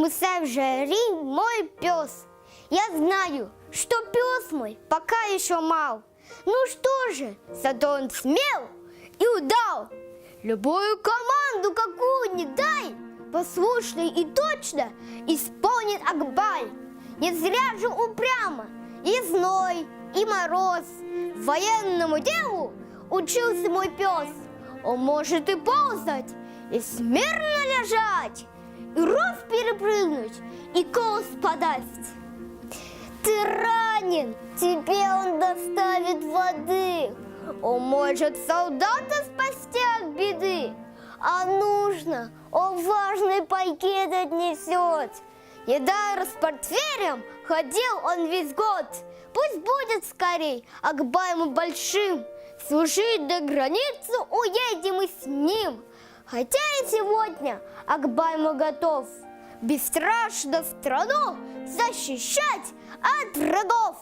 Мусай в жаре мой пес. Я знаю, что пес мой пока еще мал. Ну что же, зато он смел и удал. Любую команду, какую ни дай, послушно и точно исполнит Акбай. Не зря же упрямо и зной, и мороз военному делу учился мой пес. Он может и ползать, и смирно лежать, и ров перепрыгнуть, и колос подать. Ты ранен, тебе он доставит воды. Он может солдата спасти от беды. А нужно, он важный пакет отнесет. Недаром с портфелем ходил он весь год. Пусть будет скорей Акбаем большим. Служить до границы уедем и с ним. Хотя и сегодня Акбайму готов бесстрашно страну защищать от врагов.